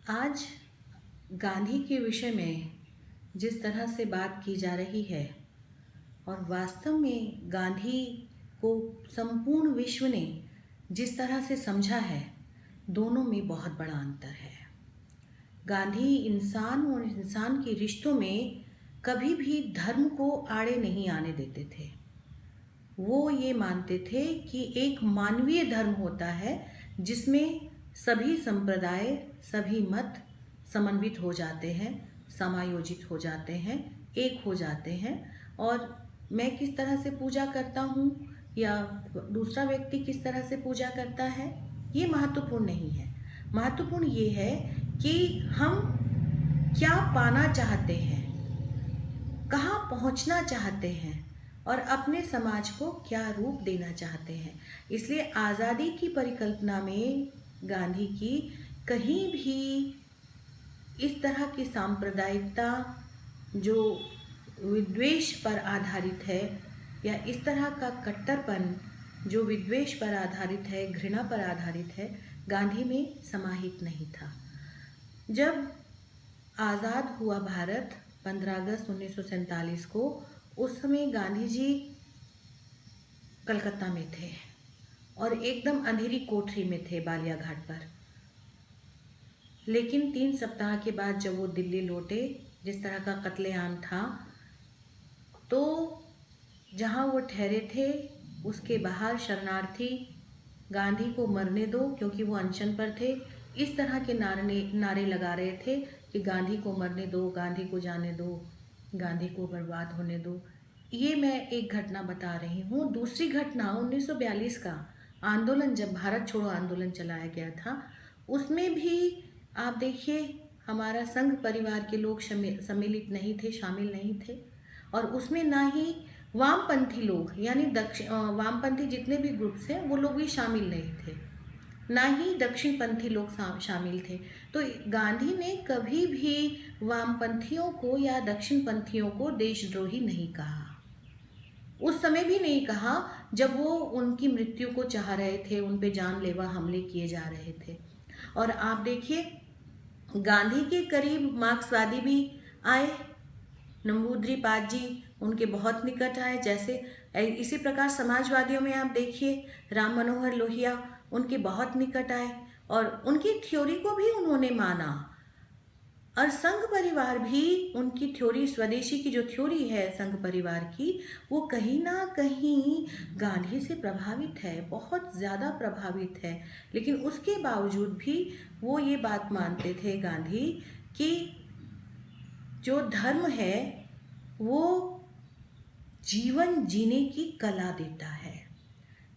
आज गांधी के विषय में जिस तरह से बात की जा रही है और वास्तव में गांधी को संपूर्ण विश्व ने जिस तरह से समझा है, दोनों में बहुत बड़ा अंतर है। गांधी इंसान और इंसान के रिश्तों में कभी भी धर्म को आड़े नहीं आने देते थे। वो ये मानते थे कि एक मानवीय धर्म होता है जिसमें सभी संप्रदाय, सभी मत समन्वित हो जाते हैं, समायोजित हो जाते हैं, एक हो जाते हैं। और मैं किस तरह से पूजा करता हूँ या दूसरा व्यक्ति किस तरह से पूजा करता है, ये महत्वपूर्ण नहीं है। महत्वपूर्ण ये है कि हम क्या पाना चाहते हैं, कहाँ पहुँचना चाहते हैं और अपने समाज को क्या रूप देना चाहते हैं। इसलिए आज़ादी की परिकल्पना में गांधी की कहीं भी इस तरह की सांप्रदायिकता जो विद्वेष पर आधारित है या इस तरह का कट्टरपन जो विद्वेष पर आधारित है, घृणा पर आधारित है, गांधी में समाहित नहीं था। जब आज़ाद हुआ भारत 15 अगस्त 1947 को, उस समय गांधी जी कलकत्ता में थे और एकदम अंधेरी कोठरी में थे बालिया घाट पर। लेकिन 3 सप्ताह के बाद जब वो दिल्ली लौटे, जिस तरह का कत्लेआम था, तो जहाँ वो ठहरे थे उसके बाहर शरणार्थी गांधी को मरने दो, क्योंकि वो अनशन पर थे, इस तरह के नारे लगा रहे थे कि गांधी को मरने दो, गांधी को जाने दो, गांधी को बर्बाद होने दो। ये मैं एक घटना बता रही हूँ। दूसरी घटना 1942 का आंदोलन, जब भारत छोड़ो आंदोलन चलाया गया था, उसमें भी आप देखिए हमारा संघ परिवार के लोग सम्मिलित नहीं थे, शामिल नहीं थे। और उसमें ना ही वामपंथी लोग यानी वामपंथी जितने भी ग्रुप्स हैं वो लोग भी शामिल नहीं थे, ना ही दक्षिणपंथी लोग शामिल थे। तो गांधी ने कभी भी वामपंथियों को या दक्षिणपंथियों को देशद्रोही नहीं कहा। उस समय भी नहीं कहा जब वो उनकी मृत्यु को चाह रहे थे, उन पे जानलेवा हमले किए जा रहे थे। और आप देखिए गांधी के करीब मार्क्सवादी भी आए, नंबूद्री पाद जी उनके बहुत निकट आए। जैसे इसी प्रकार समाजवादियों में आप देखिए राम मनोहर लोहिया उनके बहुत निकट आए और उनकी थ्योरी को भी उन्होंने माना। और संघ परिवार भी उनकी थ्योरी, स्वदेशी की जो थ्योरी है संघ परिवार की, वो कहीं ना कहीं गांधी से प्रभावित है, बहुत ज़्यादा प्रभावित है। लेकिन उसके बावजूद भी वो ये बात मानते थे गांधी कि जो धर्म है वो जीवन जीने की कला देता है,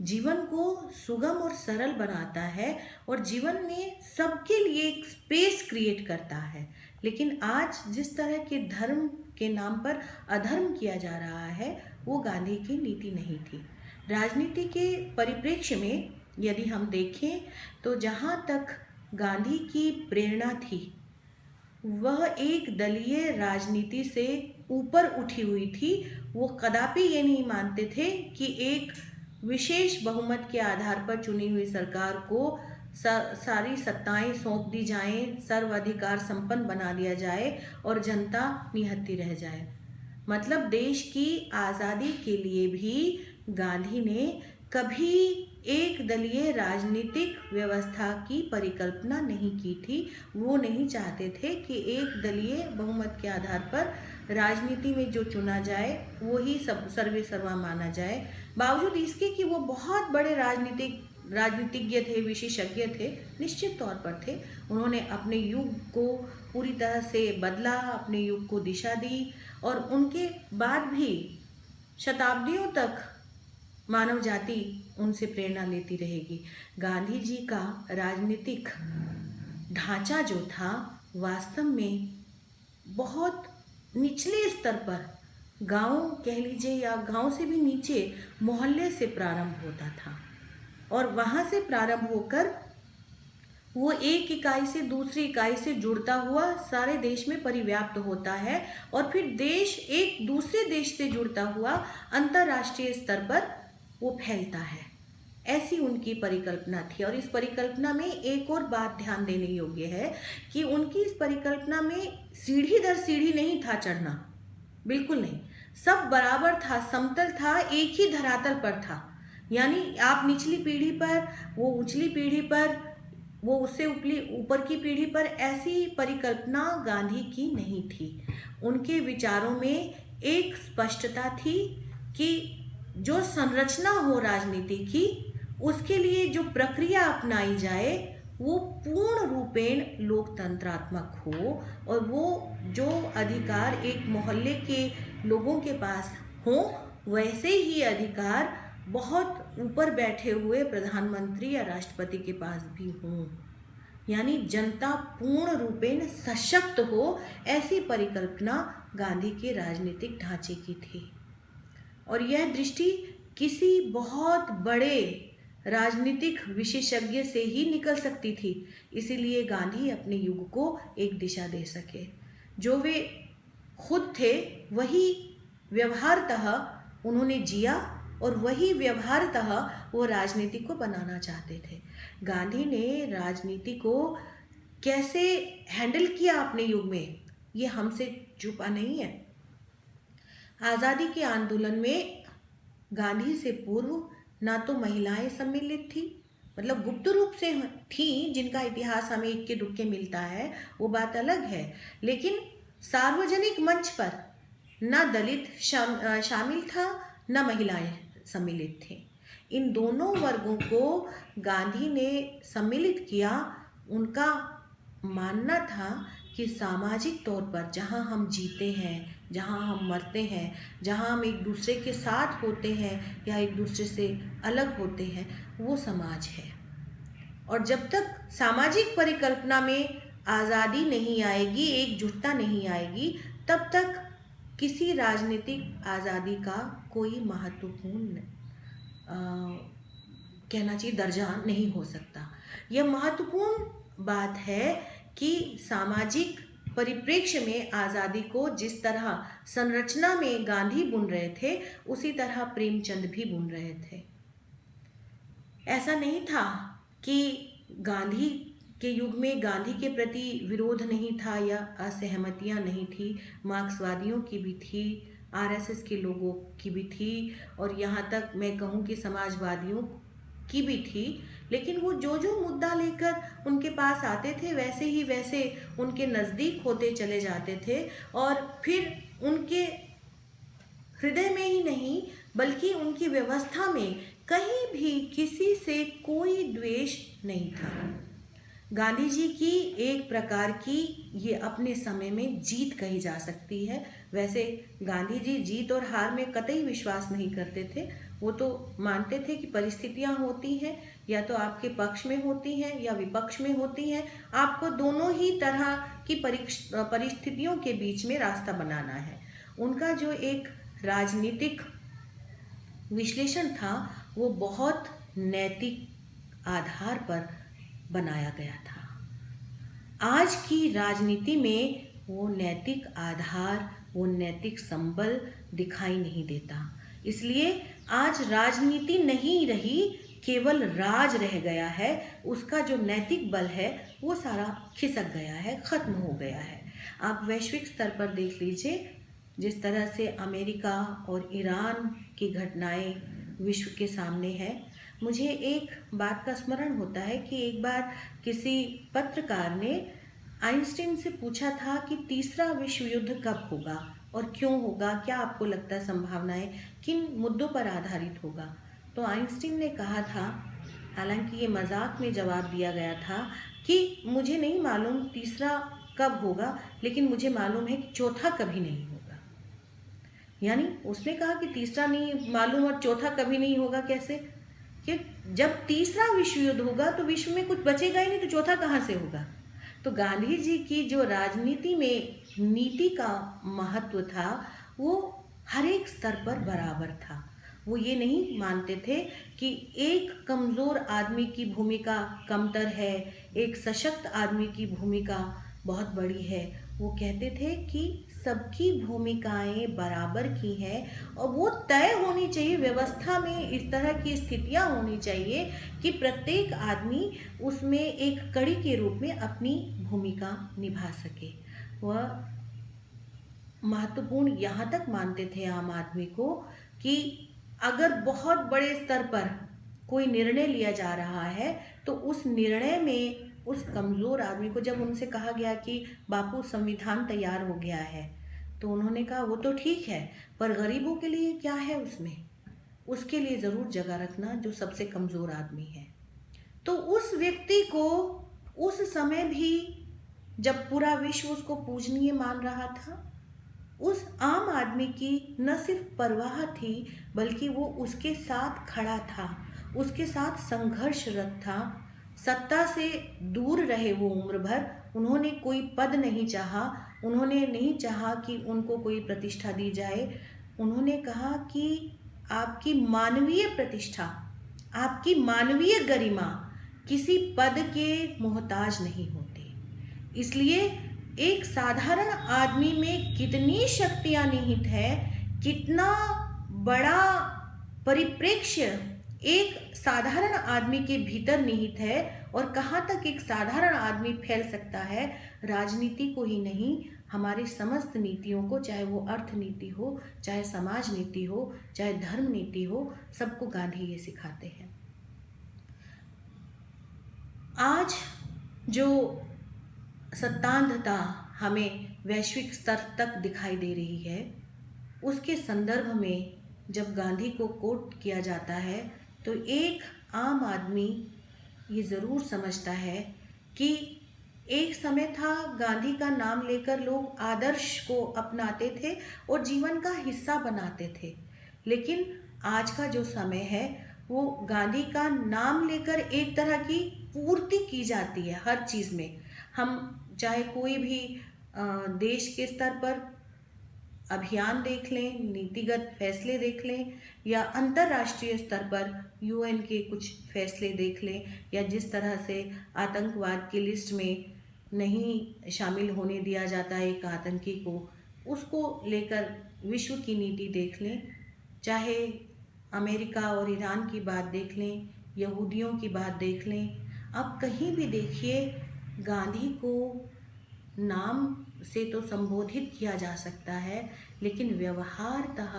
जीवन को सुगम और सरल बनाता है और जीवन में सबके लिए एक स्पेस क्रिएट करता है। लेकिन आज जिस तरह के धर्म के नाम पर अधर्म किया जा रहा है, वो गांधी की नीति नहीं थी। राजनीति के परिप्रेक्ष्य में यदि हम देखें तो जहाँ तक गांधी की प्रेरणा थी, वह एक दलीय राजनीति से ऊपर उठी हुई थी। वो कदापि ये नहीं मानते थे कि एक विशेष बहुमत के आधार पर चुनी हुई सरकार को सारी सत्ताएं सौंप दी जाएं, सर्वाधिकार संपन्न बना दिया जाए और जनता निहत्थी रह जाए। मतलब देश की आज़ादी के लिए भी गांधी ने कभी एक दलीय राजनीतिक व्यवस्था की परिकल्पना नहीं की थी। वो नहीं चाहते थे कि एक दलीय बहुमत के आधार पर राजनीति में जो चुना जाए वो ही सब सर्वे सर्वा माना जाए। बावजूद इसके कि वो बहुत बड़े राजनीतिज्ञ थे, विशेषज्ञ थे, निश्चित तौर पर थे। उन्होंने अपने युग को पूरी तरह से बदला, अपने युग को दिशा दी और उनके बाद भी शताब्दियों तक मानव जाति उनसे प्रेरणा लेती रहेगी। गांधी जी का राजनीतिक ढांचा जो था वास्तव में बहुत निचले स्तर पर, गांव कह लीजिए या गांव से भी नीचे मोहल्ले से प्रारंभ होता था और वहां से प्रारंभ होकर वो एक इकाई से दूसरी इकाई से जुड़ता हुआ सारे देश में परिव्याप्त होता है और फिर देश एक दूसरे देश से जुड़ता हुआ अंतर्राष्ट्रीय स्तर पर वो फैलता है। ऐसी उनकी परिकल्पना थी। और इस परिकल्पना में एक और बात ध्यान देने योग्य है कि उनकी इस परिकल्पना में सीढ़ी दर सीढ़ी नहीं था चढ़ना, बिल्कुल नहीं। सब बराबर था, समतल था, एक ही धरातल पर था। यानी आप निचली पीढ़ी पर, वो उचली पीढ़ी पर, वो उससे ऊपर की पीढ़ी पर, ऐसी परिकल्पना गांधी की नहीं थी। उनके विचारों में एक स्पष्टता थी कि जो संरचना हो राजनीति की, उसके लिए जो प्रक्रिया अपनाई जाए वो पूर्ण रूपेण लोकतंत्रात्मक हो, और वो जो अधिकार एक मोहल्ले के लोगों के पास हो, वैसे ही अधिकार बहुत ऊपर बैठे हुए प्रधानमंत्री या राष्ट्रपति के पास भी हों। यानी जनता पूर्ण रूपेण सशक्त हो, ऐसी परिकल्पना गांधी के राजनीतिक ढांचे की थी। और यह दृष्टि किसी बहुत बड़े राजनीतिक विशेषज्ञ से ही निकल सकती थी। इसीलिए गांधी अपने युग को एक दिशा दे सके। जो वे खुद थे वही व्यवहारतः उन्होंने जिया, और वही व्यवहारतः वो राजनीति को बनाना चाहते थे। गांधी ने राजनीति को कैसे हैंडल किया अपने युग में, ये हमसे छुपा नहीं है। आज़ादी के आंदोलन में गांधी से पूर्व ना तो महिलाएं सम्मिलित थी, मतलब गुप्त रूप से थी, जिनका इतिहास हमें इक्के दुक्के मिलता है, वो बात अलग है। लेकिन सार्वजनिक मंच पर ना दलित शामिल था, ना महिलाएं सम्मिलित थे। इन दोनों वर्गों को गांधी ने सम्मिलित किया। उनका मानना था कि सामाजिक तौर पर जहाँ हम जीते हैं, जहाँ हम मरते हैं, जहाँ हम एक दूसरे के साथ होते हैं या एक दूसरे से अलग होते हैं, वो समाज है। और जब तक सामाजिक परिकल्पना में आज़ादी नहीं आएगी, एकजुटता नहीं आएगी, तब तक किसी राजनीतिक आज़ादी का कोई महत्वपूर्ण कहना चाहिए दर्जा नहीं हो सकता। यह महत्वपूर्ण बात है कि सामाजिक परिप्रेक्ष्य में आज़ादी को जिस तरह संरचना में गांधी बुन रहे थे, उसी तरह प्रेमचंद भी बुन रहे थे। ऐसा नहीं था कि गांधी के युग में गांधी के प्रति विरोध नहीं था या असहमतियां नहीं थी। मार्क्सवादियों की भी थी, आरएसएस के लोगों की भी थी, और यहाँ तक मैं कहूँ कि समाजवादियों की भी थी। लेकिन वो जो जो मुद्दा लेकर उनके पास आते थे, वैसे उनके नज़दीक होते चले जाते थे, और फिर उनके हृदय में ही नहीं बल्कि उनकी व्यवस्था में कहीं भी किसी से कोई द्वेष नहीं था। गांधी जी की एक प्रकार की ये अपने समय में जीत कही जा सकती है। वैसे गांधी जी जीत और हार में कतई विश्वास नहीं करते थे। वो तो मानते थे कि परिस्थितियां होती हैं, या तो आपके पक्ष में होती हैं या विपक्ष में होती हैं, आपको दोनों ही तरह की परिस्थितियों के बीच में रास्ता बनाना है। उनका जो एक राजनीतिक विश्लेषण था वो बहुत नैतिक आधार पर बनाया गया था। आज की राजनीति में वो नैतिक आधार, वो नैतिक संबल दिखाई नहीं देता। इसलिए आज राजनीति नहीं रही, केवल राज रह गया है। उसका जो नैतिक बल है वो सारा खिसक गया है, खत्म हो गया है। आप वैश्विक स्तर पर देख लीजिए, जिस तरह से अमेरिका और ईरान की घटनाएं विश्व के सामने है। मुझे एक बात का स्मरण होता है कि एक बार किसी पत्रकार ने आइंस्टीन से पूछा था कि तीसरा विश्व युद्ध कब होगा और क्यों होगा, क्या आपको लगता है संभावनाएं किन मुद्दों पर आधारित होगा। तो आइंस्टीन ने कहा था, हालांकि ये मजाक में जवाब दिया गया था, कि मुझे नहीं मालूम तीसरा कब होगा, लेकिन मुझे मालूम है कि चौथा कभी नहीं होगा। यानी उसने कहा कि तीसरा नहीं मालूम और चौथा कभी नहीं होगा। कैसे? कि जब तीसरा विश्व युद्ध होगा तो विश्व में कुछ बचेगा ही नहीं, तो चौथा कहाँ से होगा। तो गांधी जी की जो राजनीति में नीति का महत्व था वो हर एक स्तर पर बराबर था। वो ये नहीं मानते थे कि एक कमज़ोर आदमी की भूमिका कमतर है, एक सशक्त आदमी की भूमिका बहुत बड़ी है। वो कहते थे कि सबकी भूमिकाएं बराबर की हैं और वो तय होनी चाहिए, व्यवस्था में इस तरह की स्थितियां होनी चाहिए कि प्रत्येक आदमी उसमें एक कड़ी के रूप में अपनी भूमिका निभा सके। वह महत्वपूर्ण यहाँ तक मानते थे आम आदमी को कि अगर बहुत बड़े स्तर पर कोई निर्णय लिया जा रहा है तो उस निर्णय में उस कमज़ोर आदमी को, जब उनसे कहा गया कि बापू संविधान तैयार हो गया है, तो उन्होंने कहा वो तो ठीक है, पर गरीबों के लिए क्या है उसमें, उसके लिए ज़रूर जगह रखना जो सबसे कमज़ोर आदमी है। तो उस व्यक्ति को उस समय भी, जब पूरा विश्व उसको पूजनीय मान रहा था, उस आम आदमी की न सिर्फ परवाह थी बल्कि वो उसके साथ खड़ा था, उसके साथ संघर्षरत था। सत्ता से दूर रहे वो उम्र भर, उन्होंने कोई पद नहीं चाहा, उन्होंने नहीं चाहा कि उनको कोई प्रतिष्ठा दी जाए। उन्होंने कहा कि आपकी मानवीय प्रतिष्ठा, आपकी मानवीय गरिमा किसी पद के मोहताज नहीं होती। इसलिए एक साधारण आदमी में कितनी शक्तियां निहित है, कितना बड़ा परिप्रेक्ष्य एक साधारण आदमी के भीतर निहित है और कहाँ तक एक साधारण आदमी फैल सकता है, राजनीति को ही नहीं, हमारी समस्त नीतियों को, चाहे वो अर्थ नीति हो, चाहे समाज नीति हो, चाहे धर्म नीति हो, सबको गांधी ये सिखाते हैं। आज जो सत्तांधता हमें वैश्विक स्तर तक दिखाई दे रही है, उसके संदर्भ में जब गांधी को कोट किया जाता है तो एक आम आदमी ये ज़रूर समझता है कि एक समय था गांधी का नाम लेकर लोग आदर्श को अपनाते थे और जीवन का हिस्सा बनाते थे, लेकिन आज का जो समय है वो गांधी का नाम लेकर एक तरह की पूर्ति की जाती है हर चीज़ में। हम चाहे कोई भी देश के स्तर पर अभियान देख लें, नीतिगत फैसले देख लें, या अंतर्राष्ट्रीय स्तर पर यूएन के कुछ फैसले देख लें, या जिस तरह से आतंकवाद की लिस्ट में नहीं शामिल होने दिया जाता है एक आतंकी को, उसको लेकर विश्व की नीति देख लें, चाहे अमेरिका और ईरान की बात देख लें, यहूदियों की बात देख लें, अब कहीं भी देखिए गांधी को नाम से तो संबोधित किया जा सकता है, लेकिन व्यवहारतः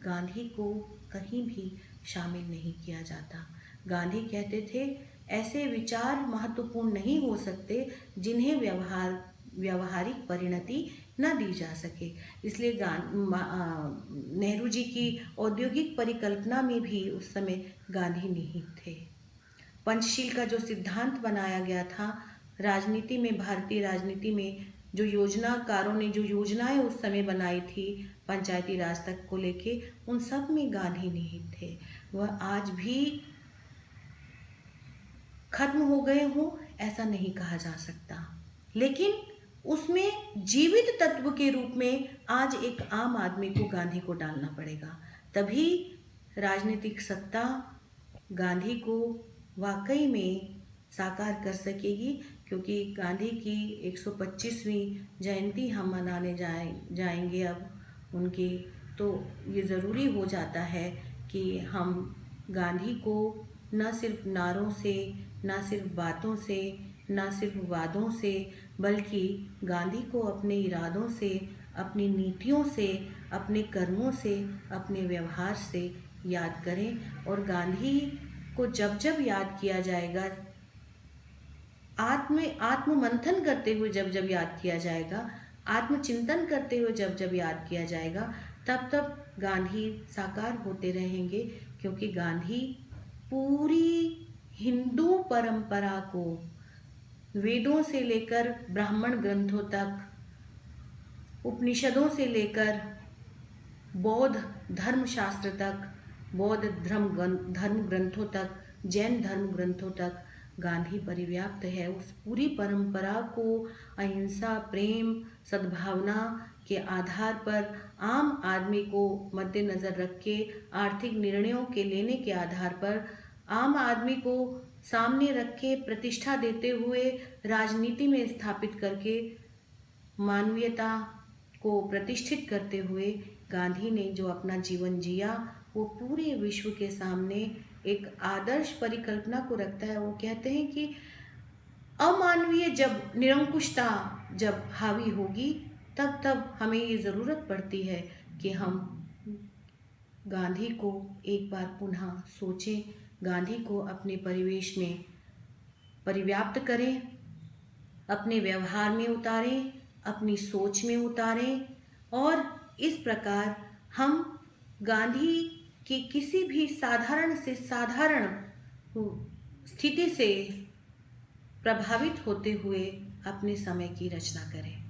गांधी को कहीं भी शामिल नहीं किया जाता। गांधी कहते थे ऐसे विचार महत्वपूर्ण नहीं हो सकते जिन्हें व्यवहारिक परिणति न दी जा सके। इसलिए नेहरू जी की औद्योगिक परिकल्पना में भी उस समय गांधी निहित थे। पंचशील का जो सिद्धांत बनाया गया था राजनीति में, भारतीय राजनीति में जो योजनाकारों ने जो योजनाएं उस समय बनाई थी पंचायती राज तक को लेके, उन सब में गांधी निहित थे। वह आज भी खत्म हो गए हों ऐसा नहीं कहा जा सकता, लेकिन उसमें जीवित तत्व के रूप में आज एक आम आदमी को गांधी को डालना पड़ेगा, तभी राजनीतिक सत्ता गांधी को वाकई में साकार कर सकेगी। क्योंकि गांधी की 125वीं जयंती हम मनाने जाएंगे अब उनकी, तो ये ज़रूरी हो जाता है कि हम गांधी को न सिर्फ नारों से, न सिर्फ बातों से, न सिर्फ वादों से, बल्कि गांधी को अपने इरादों से, अपनी नीतियों से, अपने कर्मों से, अपने व्यवहार से याद करें। और गांधी को जब जब याद किया जाएगा, आत्म मंथन करते हुए जब जब याद किया जाएगा, आत्मचिंतन करते हुए जब जब याद किया जाएगा, तब तब गांधी साकार होते रहेंगे। क्योंकि गांधी पूरी हिंदू परंपरा को वेदों से लेकर ब्राह्मण ग्रंथों तक, उपनिषदों से लेकर बौद्ध धर्मशास्त्र तक, बौद्ध धर्म ग्रंथों तक, जैन धर्म ग्रंथों तक गांधी परिव्याप्त है। उस पूरी परंपरा को अहिंसा, प्रेम, सद्भावना के आधार पर आम आदमी को मद्देनज़र रख के, आर्थिक निर्णयों के लेने के आधार पर आम आदमी को सामने रख के, प्रतिष्ठा देते हुए राजनीति में स्थापित करके मानवीयता को प्रतिष्ठित करते हुए गांधी ने जो अपना जीवन जिया वो पूरे विश्व के सामने एक आदर्श परिकल्पना को रखता है। वो कहते हैं कि अमानवीय जब निरंकुशता जब हावी होगी तब तब हमें ये ज़रूरत पड़ती है कि हम गांधी को एक बार पुनः सोचें, गांधी को अपने परिवेश में परिव्याप्त करें, अपने व्यवहार में उतारें, अपनी सोच में उतारें और इस प्रकार हम गांधी की किसी भी साधारण से साधारण स्थिति से प्रभावित होते हुए अपने समय की रचना करें।